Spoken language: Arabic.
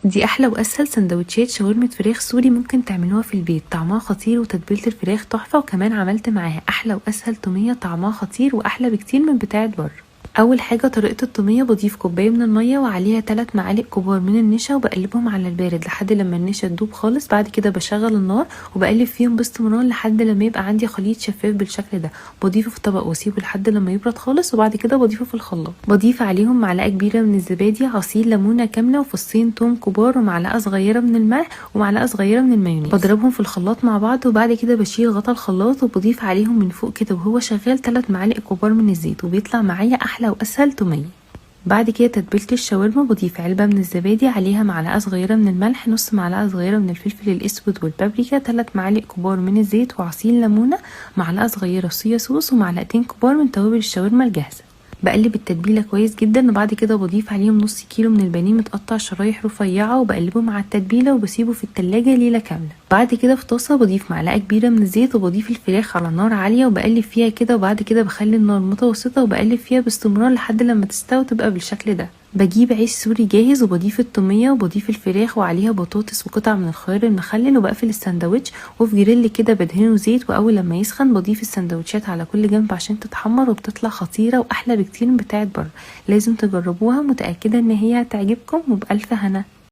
دي احلى واسهل سندوتشات شاورما فراخ سوري ممكن تعملوها في البيت، طعمها خطير وتتبيله الفراخ تحفه، وكمان عملت معاها احلى واسهل توميه طعمها خطير واحلى بكتير من بتاعه بره. اول حاجه طريقه التوميه، بضيف كوبايه من الميه وعليها 3 معالق كبار من النشا وبقلبهم على البارد لحد لما النشا تدوب خالص. بعد كده بشغل النار وبقلب فيهم باستمرار لحد لما يبقى عندي خليط شفاف بالشكل ده. بضيفه في طبق واسيبه لحد لما يبرد خالص، وبعد كده بضيفه في الخلاط. بضيف عليهم معلقه كبيره من الزبادي، عصير ليمونه كامله، وفصين توم كبار، ومعلقه صغيره من الملح، ومعلقه صغيره من المايونيز. بضربهم في الخلاط مع بعض، وبعد كده بشيل غطا الخلاط وبضيف عليهم من فوق كده وهو شغال 3 معالق كبار من الزيت، وبيطلع معايا احلى واسهل توميه. بعد كده تتبيله الشاورما، بضيف علبه من الزبادي، عليها معلقه صغيره من الملح، نص معلقه صغيره من الفلفل الاسود والبابريكا، 3 معالق كبار من الزيت، وعصير ليمونه، معلقه صغيره صويا صوص، ومعلقتين كبار من توابل الشاورما الجاهزه. بقلب التتبيله كويس جدا، وبعد كده بضيف عليهم نص كيلو من البانيه متقطع شرايح رفيعه، وبقلبه مع التتبيله وبسيبه في التلاجة ليله كامله. بعد كده في طاسه بضيف معلقه كبيره من الزيت، وبضيف الفراخ على نار عاليه وبقلب فيها كده، وبعد كده بخلي النار متوسطه وبقلب فيها باستمرار لحد لما تستوي وتبقى بالشكل ده. بجيب عيش سوري جاهز وبضيف التوميه وبضيف الفراخ وعليها بطاطس وقطع من الخيار المخلل، وبقفل الساندوتش وفي جريل كده بدهنه زيت، واول لما يسخن بضيف السندوتشات على كل جنب عشان تتحمر، وبتطلع خطيره واحلى بكتير من بتاعه بره. لازم تجربوها، متاكده ان هي هتعجبكم، وبالف هنا.